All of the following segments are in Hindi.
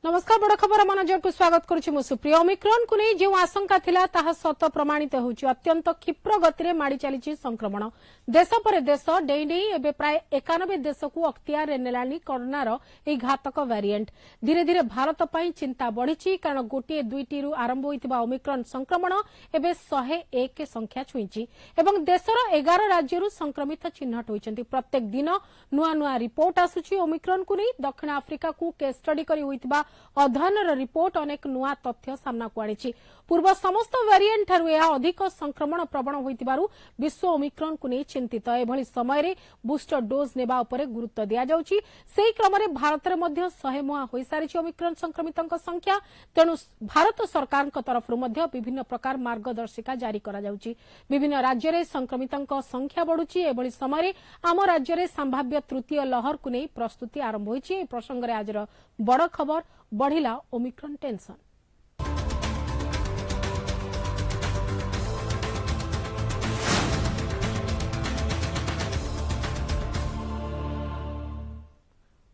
नमस्कार बड़ खबर आम नजर को स्वागत करुछि मु सुप्रिया। ओमिक्रॉन को नहीं जो आशंका थिला ताहा सत प्रमाणित होउछि। अत्यंत क्षिप्र गति माड़ी चली संक्रमण देश पर देश डेई डेई एबे प्राय 91 देश को अख्तियार रे नेलानी कोरोनार ए घातक वेरिएंट। धीरे धीरे भारत पई चिंता बढ़िछि कारण गोटे दुईटी रु आरंभ होइतिबा ओमिक्रॉन संक्रमण एबे 101 संख्या छुईछि एवं देशर 11 राज्य रु संक्रमित चिन्हट होइछन्ति। प्रत्येक दिन नुआ नुआ रिपोर्ट आसुछि ओमिक्रॉन को नहीं। दक्षिण आफ्रिका को केस स्टडी करी होइतिबा अध्ययन रिपोर्ट अनेक नुआ तथ्य सामना को आनी। पूर्व समस्त वेरिएंट ठारू यह अधिक संक्रमण प्रवण होइतिबारु विश्व ओमिक्रॉन को नहीं चिंतित। एभली समय रे बूस्टर डोज नेबा उपरे गुरुत्व दिया जाउछि। सेही क्रम रे भारत रे मध्य 100 मुआ होई सारिछि ओमिक्रॉन संक्रमितक संख्या। तेणु भारत सरकार तरफरु मध्य विभिन्न प्रकार मार्गदर्शिका जारी करा जाउछि। विभिन्न राज्य रे संक्रमितक संख्या बढ़ुछि। एभली समय रे आम राज्य रे संभाव्य तृतीय लहर को नहीं प्रस्तुति आरंभ होइछि। ए प्रसंग रे आजर बड़ खबर बढ़िला ओमिक्रॉन टेंशन।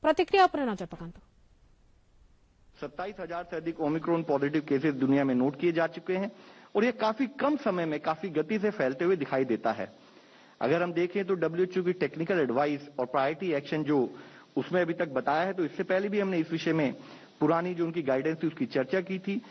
प्रतिक्रिया पर नजर पकांत। 27,000 से अधिक ओमिक्रॉन पॉजिटिव केसेस दुनिया में नोट किए जा चुके हैं और ये काफी कम समय में काफी गति से फैलते हुए दिखाई देता है। अगर हम देखें तो WHO की टेक्निकल एडवाइस और प्रायोरिटी एक्शन जो उसमें अभी तक बताया है, तो इससे पहले भी हमने इस विषय में पुरानी जो उनकी गाइडेंस थी उसकी चर्चा की थी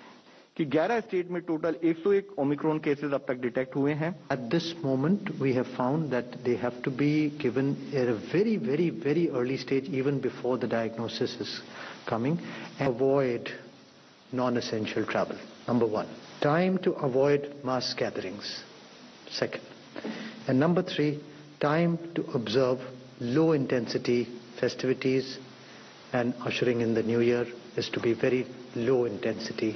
कि 11 स्टेट में टोटल 101 ओमिक्रॉन केसेस अब तक डिटेक्ट हुए हैं। At this moment, we have found that they have to be given at a very early stage, even before the diagnosis is coming, and avoid non-essential travel. Number one, time to avoid mass gatherings. Second, and number three, time to observe low-intensity festivities, and ushering in the new year is to be very low intensity.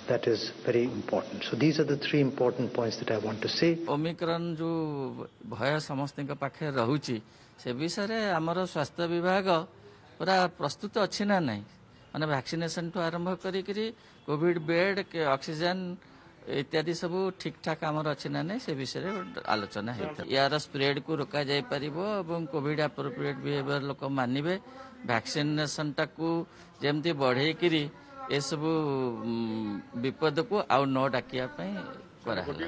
That is very important. So these are the three important points that I want to say. Omicron जो भय समस्त पाखे रहुची से विषय रे हमर स्वास्थ्य विभाग पूरा प्रस्तुत अछि ना नहीं, माने वैक्सीनेशन ठू आरंभ करी कोविड बेड के ऑक्सीजन इत्यादि सब ठीक ठाक आमर अच्छी ना नहीं से विषय रे आलोचना होता। यार स्प्रेड को रोका जाय परिबो एवं कोविड एप्रोप्रिएट बिहेवियर लोक मानिबे। वैक्सीनेशन टाकू जेमती बढ़े करी ए सब विपद को आउ न डाकिया पई करा हला।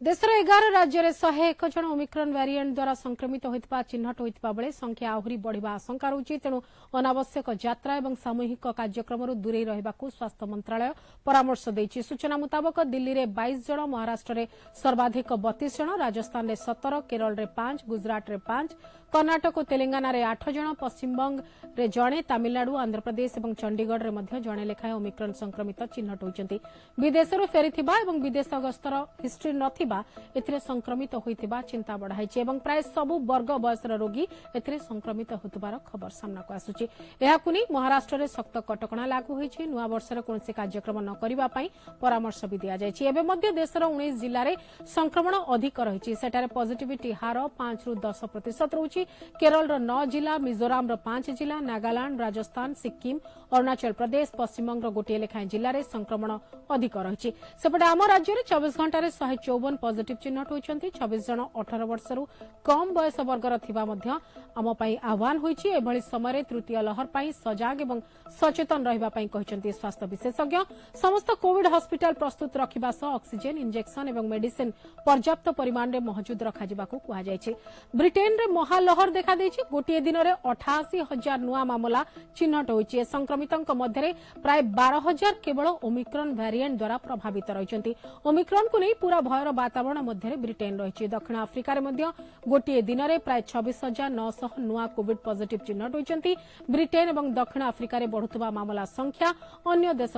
देशर 11 राज्य में 101 जन ओमिक्रॉन वेरिएंट द्वारा संक्रमित होता चिन्हट होता बेले संख्या आहरी बढ़िबा आशंका रही। तेणु अनावश्यक यात्रा और सामूहिक कार्यक्रम दूरे रहिबाकू स्वास्थ्य मंत्रालय परामर्श देछि। सूचना मुताबक दिल्ली में 22 जन, महाराष्ट्र में सर्वाधिक 32 जन, राजस्थान में 17, केरल में 5, गुजरात में 5, कर्नाटक और तेलंगाना में 8 जन, पश्चिमबंग में जड़े, तमिलनाडु, आंध्रप्रदेश और चंडीगढ़ में जड़े लेखाएं ओमिक्रॉन संक्रमित चिन्हट होइछन्ति। विदेशरू फेरिथिबा एवं विदेश गस्तर हिस्ट्री नथिबा एथिरे संक्रमित होइतिबा चिंता बढ़ाइछि एवं प्राय सबु वर्ग बयसर रोगी एथिरे संक्रमित होतबार खबर सामना को आसुछि। एहाकु नै महाराष्ट्र रे सख्त कटकणा लागू होइछि। नुआ वर्ष रे कोनसे कार्यक्रम न करिबा पई परामर्श भी दिया जाइछि। एबे मध्य देशर 19 जिल्ला रे संक्रमण अधिक रहिछि। सेटारे पॉजिटिविटी हार 5 रु 10% रहुछि। केरल रो 9 जिल्ला, मिजोराम रो 5 जिल्ला, नागालैंड, राजस्थान, सिक्किम, अरुणाचल प्रदेश, पश्चिमबंग रो गोटे लेखाएं जिल्ला रे संक्रमण अधिक रहिछि। सेपटे आम राज्य रे 24 घंटा रे 154 पॉजिटिव चिन्हट होइछन्ति। 26 जन 18 वर्ष रु कम बयस वर्गर थिबा मध्य आम पई आह्वान होइछि। एभली समय रे तृतीय लहर पई सजाग एवं सचेतन रहिबा पई कहिसन्ति स्वास्थ्य विशेषज्ञ। समस्त कोविड हॉस्पिटल प्रस्तुत रखिबा सह ऑक्सीजन, इंजेक्शन एवं मेडिसिन पर्याप्त परिमाण रे मौजूद रखा जिबाकू कुहा जायछि। ब्रिटेन रे महालहर देखा देछि। गोटे दिन रे 88,000 नुआ मामला चिन्हट होइछि। संक्रमितक मध्य प्राय 12,000 केवल ओमिक्रॉन वेरिएंट द्वारा प्रभावित रहिसन्ति। ओमिक्रॉन को नहीं पूरा भयर वातावरण मध्य ब्रिटेन रही। दक्षिण आफ्रिकार गोटे दिन में प्राय 26,900 नुआ कोविड पॉजिटिव चिन्हट होइछन्ति। ब्रिटेन और दक्षिण आफ्रिकार बढ़ुवा मामला संख्या अन्य देश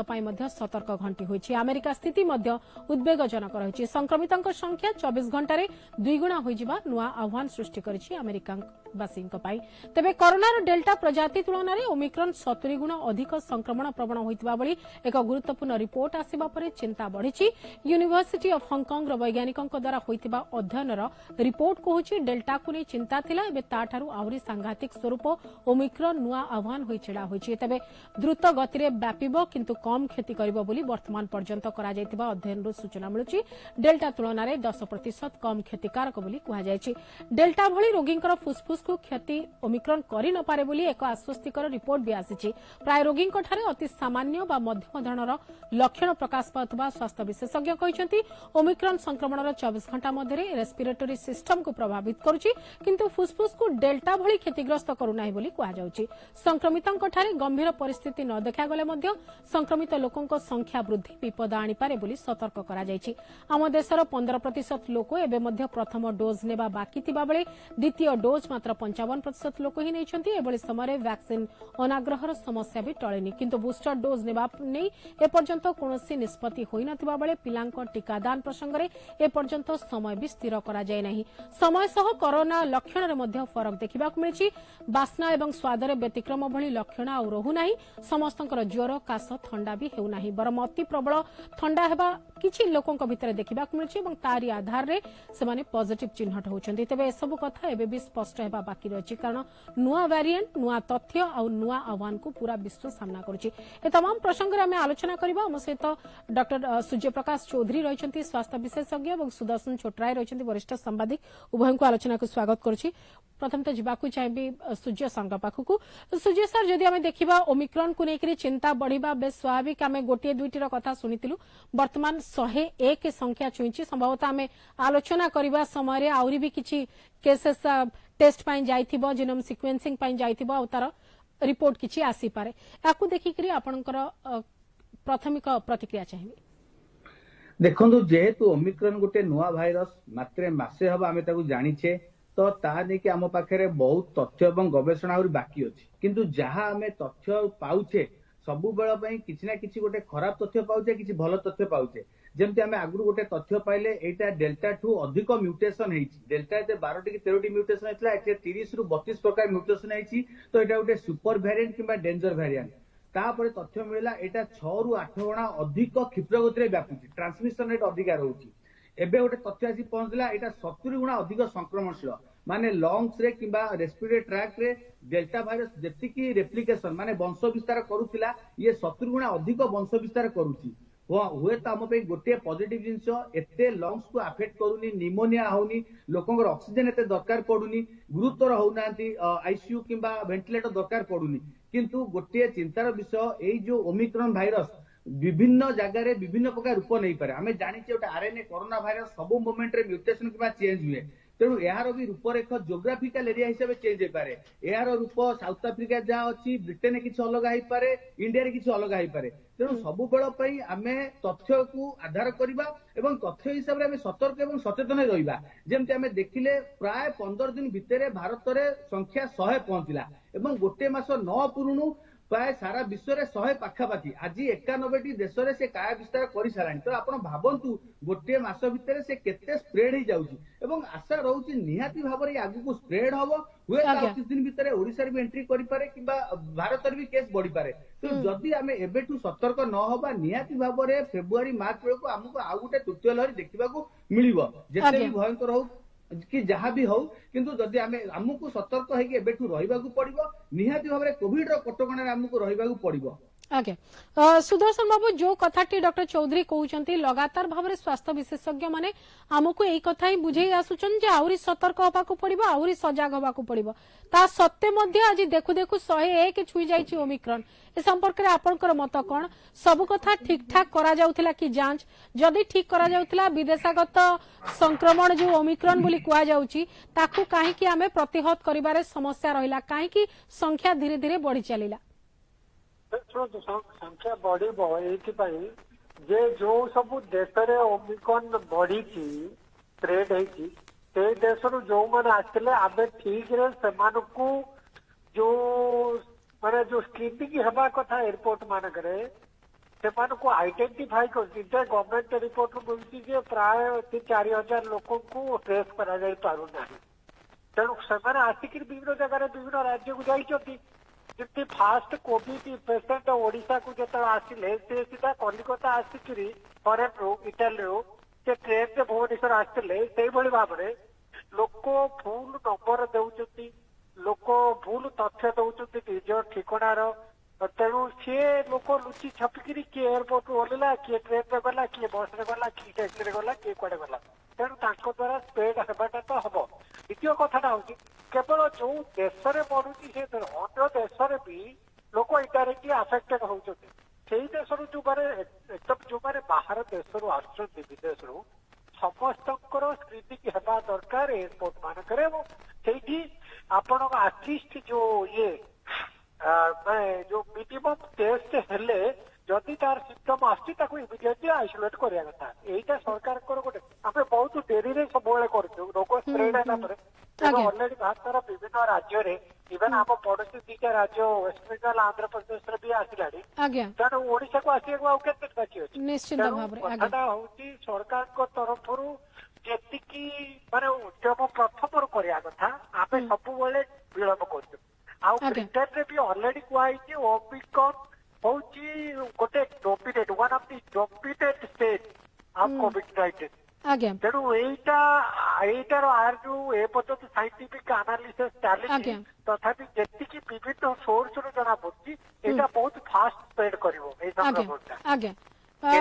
सतर्क घंटी होइछि। अमेरिका स्थिति उद्वेगजनक रही। संक्रमितों संख्या 24 घंटा 2 गुणा होइजिबा नुआ आह्वान सृष्टि करिछि अमेरिकावासींक पई। तेबे कोरोनार डेल्टा प्रजाति तुलन में ओमिक्रॉन 70 गुण अधिक संक्रमण प्रवण होइतिबा बळी एक गुरुत्वपूर्ण रिपोर्ट आसिबा परे चिंता बढ़िछि। यूनिवर्सिटी ऑफ हांगकांग वैज्ञानिकों द्वारा होइतिबा अध्ययनर रिपोर्ट कहूछि डेल्टा को नहीं चिंता थिला एबे ताठारु आहुरी सांघातिक स्वरूप ओमिक्रॉन नुआ आह्वान होई छेड़ा होइछि। तबे द्रुत गति रे व्यापिबो किंतु कम क्षति करिबो बोली वर्तमान पर्यंत करा जायतिबा अध्ययनरु सूचना मिलुछि। डेल्टा तुलना रे 10% कम क्षतिकारक बोली कुहा जायछि। डेल्टा भली रोगींकर फुसफुस को क्षति ओमिक्रन करि न पारे बोली एक आश्वस्तिकर रिपोर्ट भी आसी प्राय रोगी अति सामान्य बा मध्यम धरणर लक्षण प्रकाश पाउथबा स्वास्थ्य विशेषज्ञ कहते ओमिक्रन संक्रमण 24 घंटा मध्य रेस्पिरेटरी सिस्टम को प्रभावित करुच्ची किंतु फुसफुस को डेल्टा भली क्षतिग्रस्त करूना बोली कहुछि। संक्रमितों गंभीर परिस्थिति न देखा गले मध्य संक्रमित लोकों संख्या वृद्धि विपद आनीपारे बोली सतर्क करा जायछि। आम देशर 15% लोक एबे मध्य प्रथम डोज नेबा बाकी थिबा बेले द्वितीय डोज मात्र 55% लोक ही नेछंती। एबोली समय वैक्सीन अनाग्रहर समस्या भी टळेनी किंतु बूस्टर डोज नेबा नै एपर्यंत कोनोसी निष्पत्ति होई नथिबा बेले पिलांको टीकादान प्रसंग रे एपर्यंत समय भी स्थिर करा जाय नाही। समय सह कोरोना लक्षण रे मध्य फरक देखिबा को मिलछि। बास्ना एवं स्वाद रे व्यतिक्रम भली लक्षण आ रहु नाही। समस्तंकर ज्वर काश ठंडा भी हेउ नाही बरम अति प्रबल ठंडा हेबा किछि लोकंक भितर देखिबा को मिलछि एवं तारी आधार रे सेमाने पॉजिटिव चिन्हट होउछन्ती। तबे सब कथा एबे भी स्पष्ट हेबा बाकी रछि कारण नुआ वेरिएंट नुआ तथ्य आ नुआ आह्वान को पूरा विश्व सामना करुछि। ए तमाम प्रसंग रे हमें आलोचना करिबा। हम सहित डॉक्टर सूर्य प्रकाश चौधरी रहिछन्ती स्वास्थ्य विशेषज्ञ एवं सुदर्शन छोटराय रहिछन्ती वरिष्ठ सांबादिक उभय को आलोचना को स्वागत करुछि। प्रथम तो जीवाकू चाहिए सूर्य सर पाखक सूर्य सर जदि आम देखा ओमिक्रन को लेकर चिंता बढ़िबा बेस स्वाभाविक आम गोटे दुईटर कथा शुणिलु बर्तमान 101 संख्या छुई संभवतः आम आलोचना करने समय आहरी भी किसी केसेस टेस्ट पाई जाइथिबो जीनोम सिक्वेन्सिंग पाई जाइथिबो तार रिपोर्ट किसी आसी पारे याकू देखिकरी आपनकर प्राथमिक प्रतिक्रिया चाहिए। देखो जेहेतु ओमिक्रन गोटे नुआ भाइरस मात्र मासे हम आम जानिछे तो ता नहीं आम पाखे बहुत तथ्य और गवेषणा बाकी अच्छी किंतु जहाँ आम तथ्य पाउचे सबु बेल किसी ना किसी गोटे खराब तथ्य पाउचे किसी भल तथ्य पाउचे जमती आम आगु गोटे तथ्य पाइले एटा डेल्टा ठू अधिक म्यूटेशन होती डेल्टा 12 कि 13 म्यूटेशन होता है 30 रु 32 प्रकार म्यूटेशन होती तो यहाँ गोटे सुपर वेरिएंट कि डेंजर वेरिएंट तापर तथ्य मिलला एटा 6 रु 8 गुणा अधिक क्षिप्र गति व्यापुची ट्रांसमिशन रेट अधिक रोची एबे गोटे तथ्य आसी पहुंचला एटा 70 गुणा अधिक संक्रमणशील माने लंग्स रे किंबा रेस्पिरेटरी ट्रैक्ट रे डेल्टा भाइरस जेतिकी रेप्लिकेशन माने वंश विस्तार करूथिला ये 70 गुणा अधिक वंश विस्तार करूची हुए तो आम गोटे पॉजिटिव जिनस एते लंग्स को अफेक्ट करूनी निमोनिया होनी लोकंकर ऑक्सीजन एते दरकार पडुनी गुरुतर होउना आईसीयू किंबा वेंटिलेटर दरकार पडुनी किंतु गोटे चिंतार विषय एई जो ओमिक्रॉन भाइरस विभिन्न जगह विभिन्न प्रकार रूप नहीं पारे आम जानी आरएनए कोरोना भाइरस सब मोमेंट रे म्यूटेशन किंबा चेंज हुए तेणु यार भी रूपरेख जोग्राफिकल एरिया हिसाब से चेंज होपारे यार रूप साउथ आफ्रिका जहाँ अच्छी ब्रिटेन किसी अलग हो पारे इंडिया किसी अलग हो पारे तेणु सबु बेल आम तथ्य को आधार करवा एवं तथ्य हिसाब से सतर्क एवं सचेतन रहा जमती आम देखिले प्राय 15 दिन भितर भारत में संख्या 100 पहुंचला एवं गोटे मास न पूर्णु प्राय सारा विश्व में 100 पाखापाखि आज 91टी देश में से काया विस्तार कर सारा तो आप भावतु गोटे मास भितर से केते स्प्रेड हो जाउची एवं आशा रोची निहाती भाव में आगु को स्प्रेड हम हुए 25 दिन भितर ओडिशा भी एंट्री करि पारे किंबा भारत भी केस बढ़ी पारे तो जदि आम एबेठू सतर्क न होबा निहाती भाव में फेब्रुआरी मार्च बेलू आमको आउ गोटे तृतीय लहरी देखा मिलिबो जेते भी भयंकर हो कि जहाँ भी हो किंतु जदि आमको सतर्क होइके एबेठू रहिबाकू पड़िबो निहाती भाव में कोविड रो कटकणा आमको रहिबाकू पड़िबो। आगे सुदर्शन बाबू जो कथाटी डॉक्टर चौधरी कहते लगातार भाव में स्वास्थ्य विशेषज्ञ माने आमको यही कथा ही बुझे आसुचन जे आउरी सतर्क होबाकू पड़िबो आउरी सजाग होबाकू पड़िबो ता सत्य मध्य आज देखु देखु 101 छुई जाइछि ओमिक्रॉन ए संपर्क रे आपनकर मत कोन सब कथा ठीक ठाक करा जाउथिला कि जांच जदि ठीक करा जाउथिला विदेशागत संक्रमण जो ओमिक्रॉन बोली कुआ जाउछि ताकू काहे कि आमे प्रतिहत करिबारे समस्या रहिला काहे कि संख्या धीरे धीरे बढ़ी चलिला संख्या बढ़ जे जो सब देश में ओमिक्रॉन बढ़ी स्प्रेड होती से देश जो मैंने आसते आम ठीक रे को जो माने जो स्क्रीनिंग हवा कथा एयरपोर्ट मानक को आइडेंटिफाई कर गवर्नमेंट रिपोर्ट मिलती प्राय 4,000 लोक को ट्रेस करा जाई पारुना तेणु से आसिक विभिन्न जगह विभिन्न राज्य को जाइछथि जमी फास्ट कोविड पेसेंट ओडिशा को जो आसिले से सीधा कलिकता आसिकी फरेन रू इटाली रू से ट्रेन से भुवनेश्वर आसते से भाव में लोक भूल नंबर दौरान लोक भूल तथ्य दौरान निज ठिकाणार तेणु सी लोक लुचि छपिकी किए एयरपोर्ट ओह्ला किए ट्रेन में गला किए बस रे गला किए टैक्सी रे गला किए कड़े गला तेणु द्वारा स्प्रेड हवाटा तो हम द्वितीय कथाटा हूँ केवल जो देश में बढ़ुची से अन्य देश भी लोक इनडायरेक्टली अफेक्टेड होती से देश जो एकदम जो बाहर देश आसुच्च विदेश समस्त स्क्रीनिंग हेबा दरकार एयरपोर्ट मानक आपण आटलिस्ट जो ये जो मिनिमम टेस्ट हेले जदि तार सिम्पटम आसती इमिडिएटली आइसोलेट करिया कथा एटा सरकार गोटे आम बहुत डेरी रे सब रोग स्प्रेड है ऑलरेडी भारत विभिन्न राज्य इवन आम पड़ोसी दीटा राज्य वेस्ट बेंगल आंध्र प्रदेश भी आसला तेणु ओडिशा को आसवा बाकी अच्छी कथा हूँ सरकार तरफ जी माने उद्यम प्रथम करिया कथा आम सब विलम्ब कर ब्रिटेन भी ऑलरेडी कहुई ओमिक्रॉन हूँ गोटे dominate one of the dominate state of कोविड-19 तेणु एटार आर जो एपर्यंत साइंटिफिक एनालिसिस चली तथापि जी विभिन्न सोर्स रु जना पड़ी एटा बहुत फास्ट स्प्रेड करिवो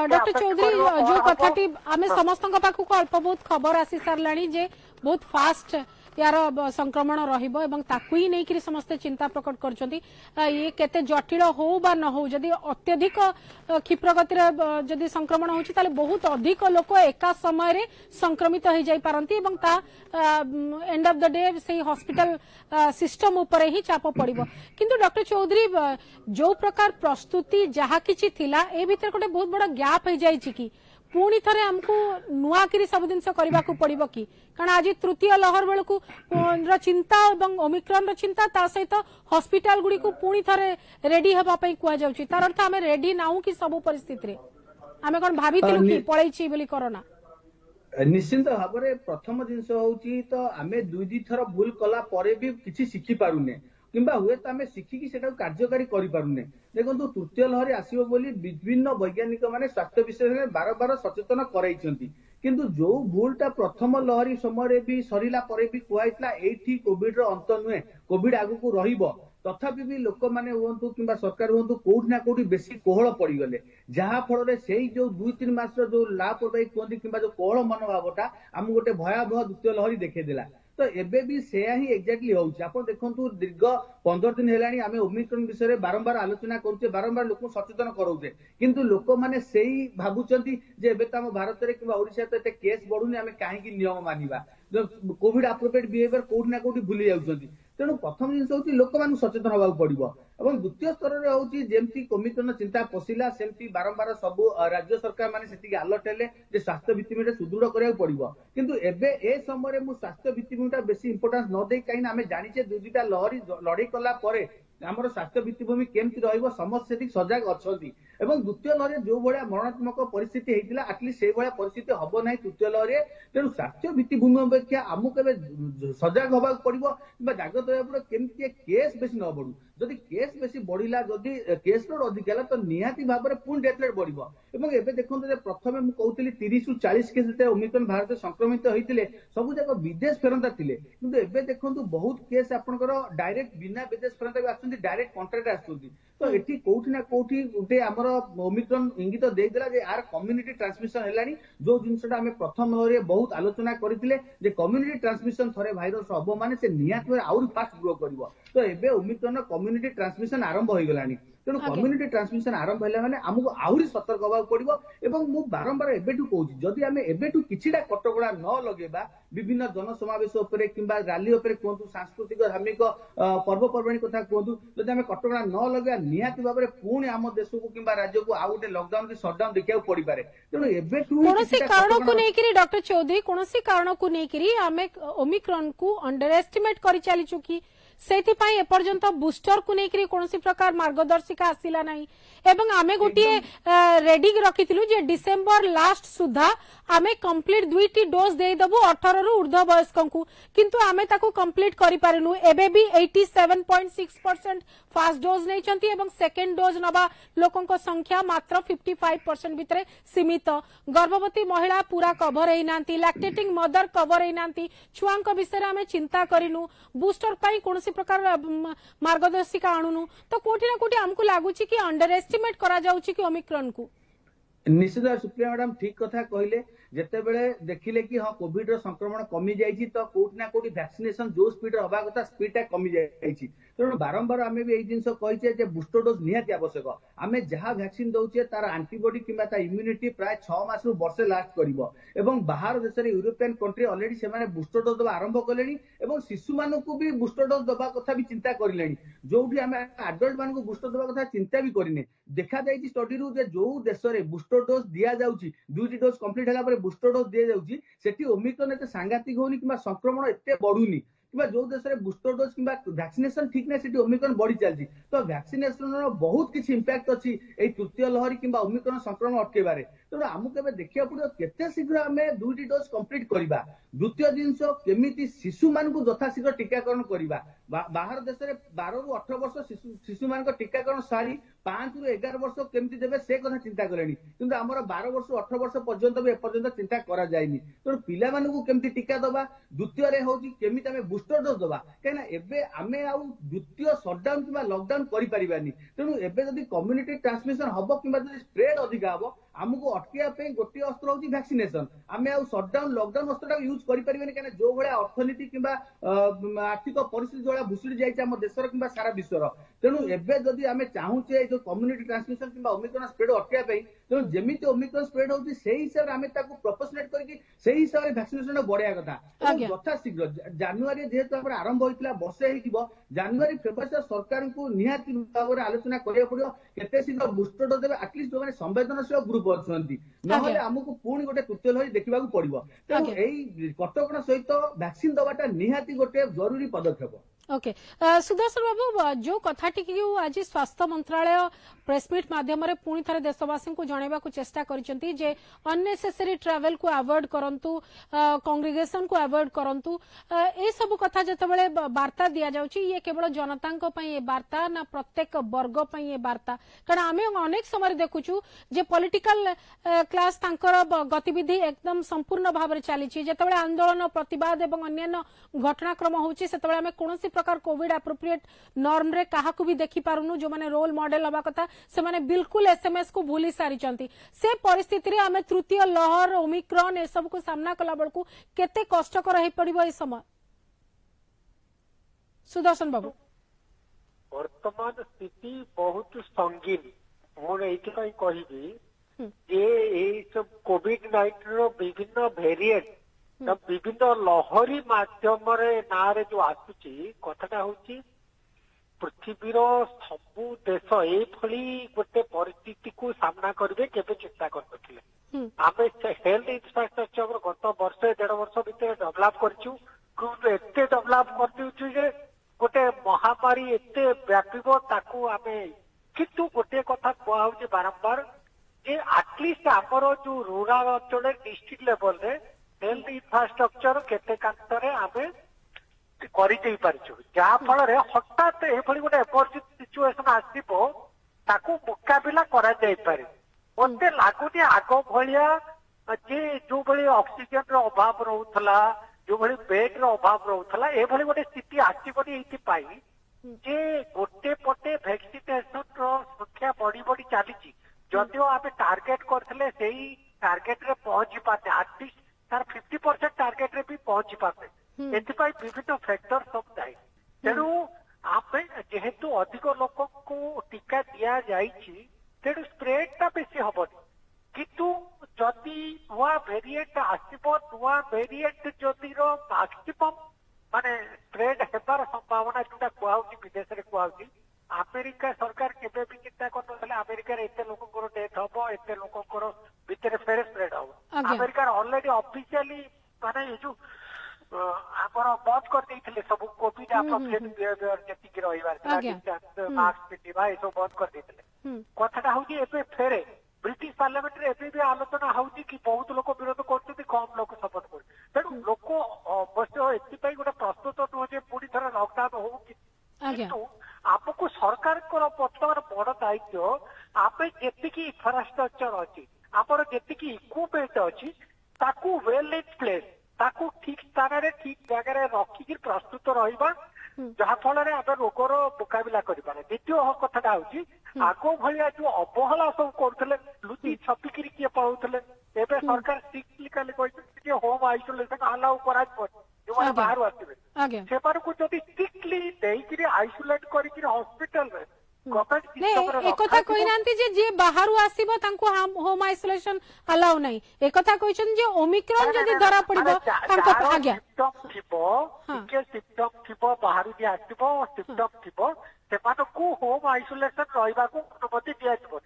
डॉक्टर चौधरी जो कथाटी आम समस्त पाखक अल्प बहुत खबर आसी साराणी जे बहुत फास्ट यार संक्रमण रहिबो एवं ताकू ही नहीं समस्ते चिंता प्रकट करछंती ये केते जटिल हो बा न हो जदि अत्यधिक क्षिप्र गति जदि संक्रमण होछि ताले बहुत अधिक लोक एका समय रे संक्रमित हो जाई पारंती एवं ता एंड ऑफ द डे से हॉस्पिटल सिस्टम ऊपर ही चाप पड़िबो किंतु डॉक्टर चौधरी जो प्रकार प्रस्तुति जहा किछि थिला ए भीतर गोटे बहुत बड़ा गैप हो जाई छि कि पुणी थे आमको नुआकरी सब जिन करने को पड़ो कि कारण आज तृतीय लहर बेलू चिंता और ओमिक्रॉन चिंता ता सहित हॉस्पिटल गुड़ी को पुणी थे रेडी होगापी कहुच्छी तार अर्थ आम रेडी नाऊ कि सब परिस्थिति आम कौन भाभी कि पलैची बोली कोरोना निश्चिंत भाव में प्रथम जिनस हूँ तो आम दुई थर भूल कला भी किसी शिखी पारुने किंबा हुए तो आम शिखिकी से कार्यकारी करें देखो तृतीय लहरी आसो बोली विभिन्न वैज्ञानिक माने स्वास्थ्य विषय में बार बार सचेतन कराइछंती किंतु जो भूलटा प्रथम लहरी समय भी सरिला परे भी कुआइतला एठी कोविड रो अंत नुहे कोविड आगु को रहिबो तथापि भी लोक माने हुंतु किंबा सरकार हुंतु कोठी ना कोठी बेसी कोहळ पड़ी गले जहा फल रे सेही जो 2-3 मास रो जो लापरवाही कोंदी किंबा जो कोहळ मनोभावटा हम गोटे भयावह द्वितीय लहरी देखे देला तो एबे भी सेया ही एक्जाक्टली होउछ आपण देखंतु दीर्घ 15 दिन हेलानी आमे ओमिक्रॉन विषय रे बारंबार आलोचना करूचे बारंबार लोक सचेतन करूचे किंतु लोक माने सेही भाबुचंती जे एबे त हम भारत रे किबा ओडिसा त एते केस बढ़ुनी आमे काहे की नियम मानिबा कोविड एप्रोप्रिएट बिहेवियर कोठी ना कोठी भूली जाउचंती तेणु प्रथम जिन हूँ लोक मान सचेतन होगा पड़ो और द्वितीय स्तर में हूँ जमी ओमिक्रॉन चिंता पशिला सेमती बारंबार सब राज्य सरकार मैंने अलर्ट हेले स्वास्थ्य भित्तिभूमि सुदृढ़ करा पड़ो किंतु एबे ए समय मु स्वास्थ्य भित्तिभूमिटा बेसी इंपोर्टेंस न दे कहीं आम जाचे दुईटा लहरी लड़ाई कला आमर स्वास्थ्य भित्तिभूमि केमती रहिबो समस्त से सजग अच्छी एवं द्वितीय लहरी जो भाया मरणात्मक परिस्थिति होता आटलिस्ट से भाया परिस्थिति हम ना तृतीय लहरी तेणु स्वास्थ्य भित्तिभूमि अपेक्षा आमको सजग होगा पड़ो कि जागृत रहा पड़ो केमती केस बेसी न बढ़ू जदि केस बेसी बढ़िला जदि केस लोड अधिक है तो निहाती भाव में पुणी डेथ रेट बढ़ो और एबे देखते प्रथम मुझे कहती 30-40 केस ओमिक्रॉन भारत संक्रमित होते सब जाक विदेश फेरंता थे किंतु एबे देखंतु बहुत केस आपनकर डायरेक्ट बिना विदेश फेरंता भी आछंती डायरेक्ट कॉन्ट्रैक्ट आछंती तो एठी कोठी ना कोठी उठे हमर ओमिक्रॉन इंगित देदेला जे आर कम्युनिटी ट्रांसमिशन हेलानी जो जिनसटा हमें प्रथम लहरी बहुत आलोचना करथिले जे कम्युनिटी ट्रांसमिशन थरे भाइरस हबो माने से निहात भाबे आउर फास्ट ग्रो करिवो तो एबे ओमिक्रॉन कम्युनिटी ट्रांसमिशन आरंभ होई गलानी तेणु कम्युनिटी ट्रांसमिशन आरंभ है मैंने आमको आहरी सतर्क होगा पड़ो और मुझे बारंबार एबेठू कहूँ जदि आम एबेठू किछिटा कटकड़ा न लगेबा विभिन्न जनसमावेश किंबा रैली कहतु सांस्कृतिक धार्मिक पर्वपर्वाणी कथा कहतु जदि आम कटकड़ा न लगे निहाती भाव में पुणी आम देश को किंबा राज्य को आउ गोटे लॉकडाउन की सटडाउन देखा पड़ पारे तेणु एबेठू कारण को नहीं डॉक्टर चौधरी कौन कारण को नहीं आम ओमिक्रॉन को अंडर एस्टिमेट कर चली चुकी से एपर्यंत बूस्टर को लेकर कौन प्रकार मार्गदर्शिका आसला ना एवं आमे गोटे रेडी रखी जे डिसेम्बर लास्ट सुधा आमे कंप्लीट 2टी डोज देदेबू 18 रु ऊर्ध्व वयस्क को किंतु आमे ताको कंप्लीट करि पारिनु एबे भी 87.6% फर्स्ट डोज नहीं एवं सेकेंड डोज नबा लोकों संख्या मात्र 55% भितरे सीमित गर्भवती महिला पूरा कवर होइनांती लैक्टेटिंग मदर कवर होइनांती छुआंक विषय आमे चिंता करिनु बूस्टर पाई कोनसी प्रकार मार्गदर्शिका आणुनु तो कोठी ना कोठी हमको लागुची कि अंडर एस्टिमेट करा जाउची कि ओमिक्रॉन को निश्चित सुप्रिया मैडम ठीक कथा कहले ଯେତେବେଳେ ଦେଖିଲେ କି ହଁ କୋଭିड ର ସଂक्रमण कमी जाइछि तो कोठी ना कोठी वैक्सीनेशन जो स्पीड हवा कथा स्पीड टा कमी जाइछि तेणु बारंबार आमे भी एई जिंस कहिछे जे बूस्टर डोज निहाती आवश्यक आमे जहां वैक्सीन दउछे तार एंटीबॉडी किबा ता इम्यूनिटी प्राय 6 मास रु वर्षे लास्ट करिवो एवं बाहर देश रे यूरोपियन कंट्री ऑलरेडी से माने बूस्टर डोज दबा आरंभ कलेनी एवं शिशु मानकू भी बूस्टर डोज दबा कथा भी चिंता करिलेनी जोठी आमे एडल्ट मानकू बूस्टर दबा कथा चिंता भी करिने देखा जाइछि स्टडी रु जे जो देश रे बूस्टर डोज दिया जाउछि दुईटी डोज कंप्लीट होला पर बूस्टर डोज दिया जाउछि सेठी ओमिक्रॉन एते सांघातिक होनी किबा संक्रमण एते बढुनी किबा जो देश रे बूस्टर डोज किबा वैक्सीनेशन ठीक नै सेठी ओमिक्रॉन बढ़ी चलछि तो वैक्सीनेशन रो बहुत किछि इंपैक्ट अछि एई तृतीय लहरी किबा ओमिक्रॉन संक्रमण अटकेबारे तेणु आमको एबे देखिया पड़ियो केते शीघ्र आमे दुईटी डोज कंप्लीट करिबा द्वितीय जिंस केमिति शिशु मानकू यथाशीघ्र टीकाकरण करिबा बाहर देश रे 12 रु 18 वर्ष शिशु मानक टीकाकरण सारी 5 रु 11 वर्ष केमिति देबे से कथा चिंता करेनी किंतु हमर 12 वर्ष 18 वर्ष पर्यंत भी एपर्यंत चिंता करा जायनी तेणु पिला मानकू केमिति टीका दबा द्वितीय रे होची केमिति आमे बूस्टर डोज दबा केना एबे आमे आउ द्वितीय शटडाउन किबा लॉकडाउन करि परिबानी तेणु एबे जदी कम्युनिटी ट्रांसमिशन हबो किबा जदी स्प्रेड अधिक हबो हमको अटकिया पे गोटे अस्त्र होची वैक्सीनेशन आमे आउ शटडाउन लॉकडाउन अस्त्रटा यूज करि परिबानी केना जो भले अर्थनीति किबा आर्थिक परिस्थिति जोला भुसुड़ी जाइछ हम देशर किबा सारा विश्वर तेणु एबे जदी आमे चाहूचे जो कम्युनिटी ट्रांसमिशन किबा ओमिक्रॉन स्प्रेड अटकिया पे तेणु जेमिति ओमिक्रॉन स्प्रेड होची सेही हिसाब आमे ताकू प्रोपोर्शनेट करके सेही हिसाब रे वैक्सीनेशन बढ़िया कथा यथा शीघ्र जनवरी जेहेतु हमर आरंभ होइतला वर्षे हेतिबो जनवरी फेब्रुआरी सरकार को निहाती भाव आलोचना करिया पड़ियो केते शीघ्र बूस्टर डोज देबे एटलीस्ट जो माने संवेदनशील ग्रुप अछंती नहले हमकु पुणी गोटे तृतीय लहरी देखिबाकू पड़िबो तेणु एई कटकणा सहित वैक्सीन दबाटा निहाती गोटे जरूरी पदक्षेप ओके सुदर्शन बाबू जो कथाटी आज स्वास्थ्य मंत्रालय प्रेसमिट माध्यम पुणी थे देशवासी को जनवा चेष्टा कर अननेसेसरी ट्रैवल को अवॉइड करंतु कांग्रेगेशन को अवॉइड करंतु ए सब कथा जतबेले वार्ता दिया जाउची ये केवल जनता ये वार्ता ना प्रत्येक वर्ग ये वार्ता कारण आमे अनेक समय देखुचु जे पॉलिटिकल क्लास तांकर गतिविधि एकदम संपूर्ण भाव में चली जितेबाला आंदोलन प्रतिवाद एवं अन्य घटनाक्रम होची सेतेबाला आमे कोनोसी प्रकार कोविड एप्रोप्रिएट नॉर्म रे काहाकू भी देखि पारुनु जो माने रोल मॉडल हवा कथा से माने बिल्कुल एसएमएस को भूली सारी चंती से परिस्थिति रे आमे तृतीय लहर ओमिक्रॉन ए सब को सामना कला बळकू केते कष्टकर रही पड़िबो ए समय सुदर्शन बाबू वर्तमान स्थिति बहुत संगीन मोर एथि कहि कहिबी जे ए सब कोविड-19 रो विभिन्न वेरिएंट विभिन्न लहरी माध्यम ना जो आसुची कथाटा हूँ पृथ्वीर सबु देश ये गोटे परिस्थिति को सामना करेंगे केवे चिंता करते आम हेल्थ इंफ्रास्ट्रक्चर गत वर्ष 1.5 वर्ष भितर डेभलप करते डेभलप कर गोटे महामारी एत व्यापीब ताकू आम किंतु गोटे कथा कहूँ बारंबार जे आटलिस्ट आमर जो रूराल अंचल डिस्ट्रिक्ट लेवल रे हेल्थ इंफ्रास्ट्रक्चर केते कांतरे आमे करि देई पारछु जहा फल रे हठात ए भली गोटे इमरजेंसी सिचुएशन आसीबो ताकू मुकाबिला करा जाई पारे ओते लागुनी आगो भलिया जे जो भली ऑक्सीजन रो अभाव रहउथला जो भली बेड रो अभाव रहउथला ए भली गोटे स्थिति आसीबनी एति पाई जे गोटे पटे वैक्सीनेशन रो संख्या बढ़ी बढ़ी चलीची जदियो आमे टारगेट करथले सेही टारगेट रे पहुंची पाते एटलीस्ट तार 50% टारगेट रे भी पहुंची पाते एथिपाई विभिन्न फैक्टर सब जाए तेणु आप जेहेतु अधिक लोक को टीका दिया जाइछि तेणु स्प्रेड टा बेसी हबनी किंतु जदि नुआ वेरिएंट आसीबो नुआ वेरिएंट जदि रो मैक्सिमम माने स्प्रेड हेबार संभावना जोटा कुआउछि विदेश रे कुआउछि अमेरिका सरकार केबे भी चिंता करनथले अमेरिका रे एते लोककर डेथ हबो एते लोककर भितर फेर स्प्रेड हबो अमेरिका ऑलरेडी ऑफिशियली माने ये जो आपर बंद कर देइथिले सब कोविड एप्रोप्रिएट बिहेवियर जेतिक रहिबार था डिस्टेंस मास्क पिटिबा ए सब बंद कर देइथिले कथाटा होची एबे फेरे ब्रिटिश पार्लियामेंट रे एबे भी आलोचना होची कि बहुत लोक विरोध करछथि कम लोक सपोर्ट कर तेणु लोक अवश्य एतिपाई गोटे प्रस्तुत न जे पूरी थरा लॉकडाउन हो कि किंतु आपको सरकार को बर्तमान बड़ दायित्व आप जी इंफ्रास्ट्रक्चर अच्छी आपर जी इक्विपमेंट अच्छी ताकू वेल इन प्लेस ताकू ठीक स्थान रे ठीक जगह रखिक प्रस्तुत रहा जहा फल आम रोगर मुकाबला करें द्वितीय कथाटा हूँ आग भाया जो अवहेला सब करते लुचि छपिकी किए पलाऊले एवं सरकार स्ट्रिक्टली होम आइसोलेशन अलाउ करा जो बाहर आसवे आज्ञा से जदि स्ट्रिक्टली देकरी आइसोलेट करके हॉस्पिटल रे गवर्नमेंट एक कथा कहि नांती जे बाहरु आसीबो तांको होम आइसोलेशन अलाउ नै एक कथा कहिसन जे ओमिक्रॉन जदि धरा पड़िबो तांको आज्ञा सिम्पटम थिबो के सिम्पटम थिबो बाहरु जे आसीबो सिम्पटम थिबो सेमानकु होम आइसोलेशन रहिबा को अनुमति दिया जिवो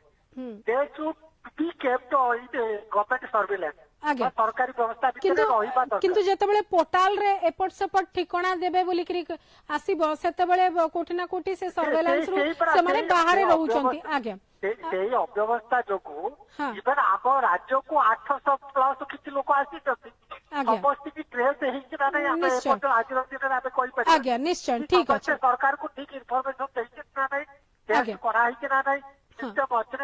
they should be kept in government surveillance आज्ञा सरकारी व्यवस्था भितर रहिबा दरकार किंतु जेतेबेले पोर्टाल रे एपट सेपट ठिकाना देबे बोली करी आसीबो सेतेबेले कोठी ना कोठी से सर्वेलेंस रु से माने बाहर रहउचंती आज्ञा सेही अव्यवस्था जोगु इवन आम राज्य को 800 प्लस किछि लोक आसी छथि समस्त की ट्रेस हेछि ना नै आमे एपट आज दिन आमे कोइ पर आज्ञा निश्चय ठीक अछि सरकार को ठीक इंफॉर्मेशन देछि ना नै टेस्ट करा हिछि ना नै डॉक्टर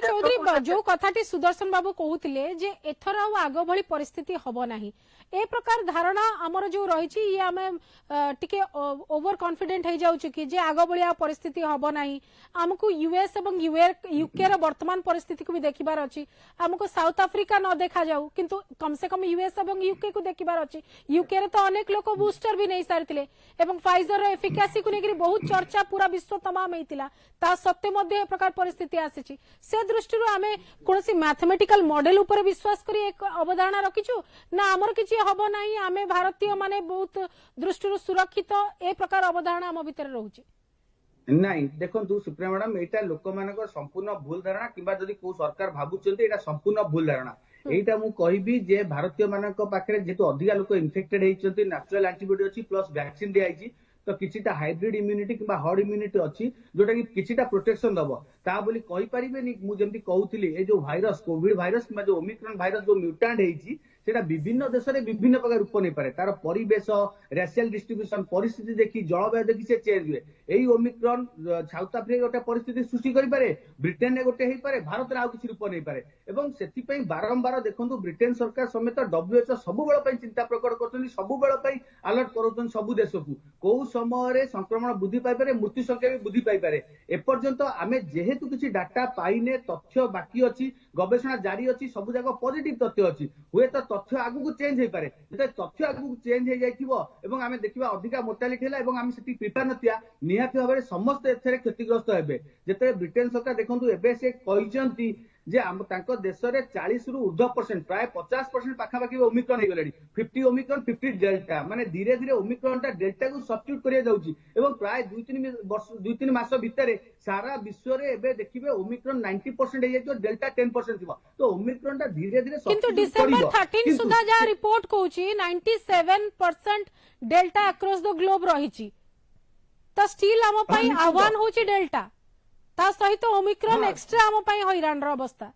चौधरी जो कथाटी सुदर्शन बाबू कहते जे एथर आग भली परिस्थिति हब नाही ए प्रकार धारणा आमर जो रही ये आम टिके ओवर कॉन्फिडेंट हो जाउछु कि जे आग भली परिस्थिति हब नाही हमको यूएस एवं यूके र वर्तमान परिस्थिति को भी देखिबार अछि हमको साउथ अफ्रीका न देखा जाऊ किंतु कम से कम यूएस एवं यूके को देखिबार अछि यूके रे तो अनेक लोक बूस्टर भी नहीं सारथिले एवं फाइजर र एफिकासी को लेकरी बहुत चर्चा पूरा विश्व तमाम ता सत्य मध्य प्रकार परिस्थिति आसी से दृष्टि आमे कोनसी मैथमेटिकल मॉडल ऊपर विश्वास करी एक अवधारणा रखिछु ना हमर किछि हबो नाही आमे भारतीय माने बहुत दृष्टि सुरक्षित ए प्रकार अवधारणा हम भीतर रहउची नहीं देखो सुप्रिया मैडम एटा लोक मानक संपूर्ण भूल धारणा किबा जदि को सरकार भाबुचंती एटा संपूर्ण भूल धारणा एटा मु कहिबी जे भारतीय मानक पाखरे जेतु अधिका लोक इन्फेक्टेड हेचंती नेचुरल एंटीबॉडी अछि प्लस वैक्सीन दिया आइछि तो किछिटा हाइब्रिड इम्यूनिटी किबा हर्ड इम्यूनिटी अछि जोटा कि किछिटा प्रोटेक्शन दबो ता बोली कहि परिबेनी मु जेमति कहउथिली ए जो भाइरस कोविड भाइरस किबा जो ओमिक्रॉन भाइरस जो म्यूटेंट हेछि सेटा विभिन्न देश रे विभिन्न प्रकार रूप नै पारे तार परिवेश रेशियल डिस्ट्रीब्यूशन परिस्थिति देखि जलवायु देखि से चेंज हुए एई ओमिक्रॉन साउथ अफ्रीका गोटे परिस्थिति सृष्टि करि पारे ब्रिटेन रे गोटे हेई पारे भारत रे आ किछि रूप नै पारे एवं सेति पई बारंबार देखंतु ब्रिटेन सरकार समेत डब्ल्यूएचओ सब बेଳ पई चिंता प्रकट करछन सब बेळ पई अलर्ट करछन सब देश को को समय रे संक्रमण वृद्धि पाई पारे मृत्यु संख्या भी वृद्धि पाई पारे ए पर्यंत आमे जेहेतु किछि डाटा पाइने तथ्य बाकी अछि गवेषणा जारी अछि सब जगह पॉजिटिव तथ्य अछि हुए तो तथ्य आगु को चेंज हे पारे जते तथ्य आगु को चेंज हे जाइथिबो एवं आमे देखिबा अधिका मोर्टालिटी हला एवं आमे सेति प्रिपेयर नथिया निहाती भाबरे समस्त एथरे क्षतिग्रस्त हेबे जते ब्रिटेन सरकार देखंतु एबे से कहिसंती जे हम तांको देश रे 40 रु ऊर्ध्व% प्राय 50% पाखापाखि ओमिक्रॉन हे गलेडी 50 ओमिक्रॉन 50 डेल्टा माने धीरे धीरे ओमिक्रॉन टा डेल्टा को सब्स्टिट्यूट करिया जाउची एवं प्राय 2-3 मास भितरे सारा विश्व रे एबे देखिबे ओमिक्रॉन 90% हे जाइतो डेल्टा 10% थिबो तो ओमिक्रॉन टा धीरे धीरे किंतु डिसेंबर 13 सुधा जा रिपोर्ट कहूची 97% डेल्टा अक्रॉस द ग्लोब रहिची तो स्टिल हम पई आह्वान होची डेल्टा ता सहित ओमिक्रॉन एक्स्ट्रा हम पई हैरान अवस्था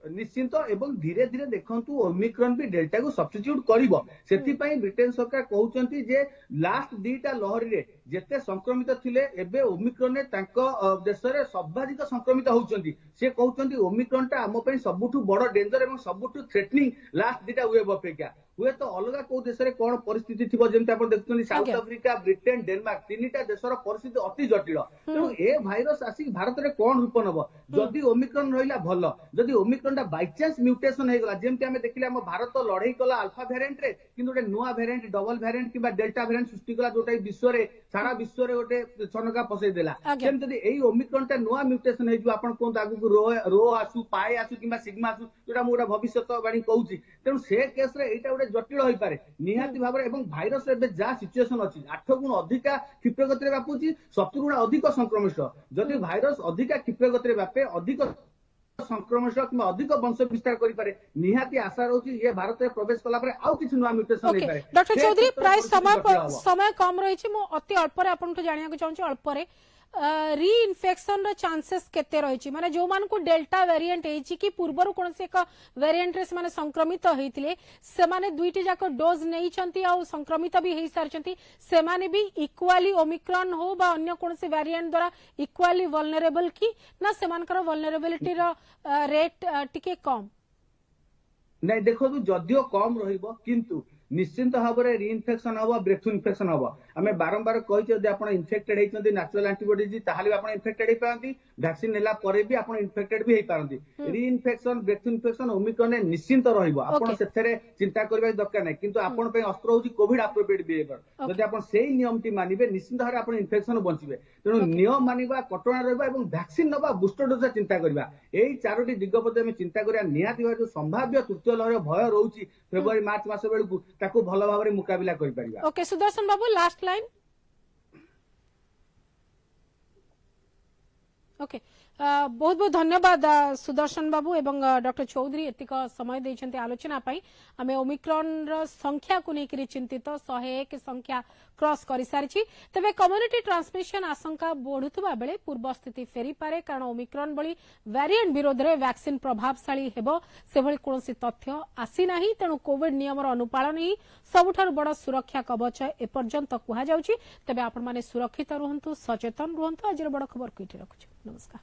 निश्चिंत एवं धीरे धीरे देखंतु ओमिक्रॉन भी डेल्टा को सब्स्टिट्यूट करिवो सेति पई ब्रिटेन सरकार कहउचंती जे लास्ट दीटा लहरी रे जेते संक्रमित थिले एबे ओमिक्रॉन ने तांको देश रे सर्वाधिक संक्रमित होउचंती से कहउचंती ओमिक्रॉन टा हम पई सबुठु बड़ डेंजर एवं सबुठु थ्रेटनिंग लास्ट दीटा वेव अपेक्षा हुए तो अलग को देश रे कोन परिस्थिति थिबो जेमते आपण देखुछन साउथ अफ्रीका ब्रिटेन डेनमार्क तीनटा देशर परिस्थिति अति जटिल तेणु ए भाइरस आसी भारत रे कोन रूप नबो जदि ओमिक्रॉन रहिला भलो जदि ओमिक्रॉन टा बाय चांस म्यूटेशन हे गला जेमते हमें देखिले हम भारत लड़ाई कला अल्फा वेरिएंट रे किंतु गोटे नुआ वेरिएंट डबल वेरिएंट किबा डेल्टा वेरिएंट सृष्टि कला जोटा विश्व रे सारा विश्व रे गोटे छनका पसै देला जेम जदि एई ओमिक्रॉन टा नुआ म्यूटेशन हे जो आपण कोन आगु को रो आसु पाए आसु किबा सिग्मा आसु जोटा मोटा भविष्यवाणी कहूची तेणु से केस रे एटा जटिल होई पारे निहाती भाबरे एवं भाइरस रे जा सिचुएशन अछि 8 गुण अधिका क्षिप्र गति रे व्यापुची 70 गुण अधिक संक्रमित जदि भाइरस अधिका क्षिप्र गति रे व्यापे अधिक संक्रमण किंवा अधिक वंश विस्तार करि पारे निहाती आशा रहउची ये भारत रे प्रवेश कला परे आउ किछ नुवा म्यूटेशन नै पारे डॉक्टर चौधरी प्राय समय कम रहिछि मो अति अल्प रे आपन तो जानिया को चाहू अल्प रे री इन्फेक्शन र चांसेस केते रहिछि माने जो मान को डेल्टा वेरिएंट हेछि कि पूर्वरु कोनसे एक वेरिएंट रे माने संक्रमित हेतिले से माने दुईटी जाको डोज नै छंती आ संक्रमित भी हेइ सारचंती से माने भी इक्वली ओमिक्रॉन हो बा अन्य कोनसे वेरिएंट द्वारा इक्वली वल्नरेबल की ना से मानकर वल्नरेबिलिटी रो रेट टिके कम नै देखो जदियो कम रहिबो किंतु निश्चिंत भाव में रीइनफेक्शन हम ब्रेकथ्रू इन्फेक्शन हम आम बारंबार कही आप इनफेक्टेड होती नेचुरल एंटीबॉडी ताहले आप इनफेक्टेड हो पाती वैक्सीन नेला परे भी आपण इन्फेक्टेड भी हेई पारंती reinfection breakthrough infection Omicron निश्चिंत रहिबो आपण सेथरे चिंता करबा दरकार नै किंतु आपण पे अस्त्र होची कोविड एप्रोप्रिएट बिहेवियर जदि आपण सेही नियम टी मानिबे निश्चित भाबे आपण इन्फेक्शन बंचिबे तेणु नियम मानिबा कटोना रहबा एवं वैक्सीन नबा बूस्टर डोज चिंता करबा एई चारोटी दिग प्रति हम चिंता करिया निहाती भाबे संभाव्य तृतीय लहर भय रहउची फेब्रुआरी मार्च मास बेलकु ताकू भलो भाबरे मुकाबिला करि परिबा। ओके सुदर्शन बाबू लास्ट लाइन। ओके बहुत बहुत धन्यवाद सुदर्शन बाबू एवं डॉक्टर चौधरी एतिक समय देइछन्ते आलोचना पाई आमे ओमिक्रॉन रो संख्या को लेकर चिंतित 101 संख्या क्रॉस करि सारिछि तबे कम्युनिटी ट्रांसमिशन आशंका बढ़ुथबा बेले पूर्व स्थिति फेरी पारे कारण ओमिक्रॉन बळी वेरिएंट विरोध रे वैक्सीन प्रभावशाली हेबो से भली कोनोसी तथ्य आसी नाही तेणु कोविड नियमर अनुपालन ही सबुठार बड़ सुरक्षा कवच एपर्यंत कुहा जाउछि तबे आपण माने सुरक्षित रहंतु सचेतन रहंतु आज बड़ खबर कइठी रखुछु नमस्कार।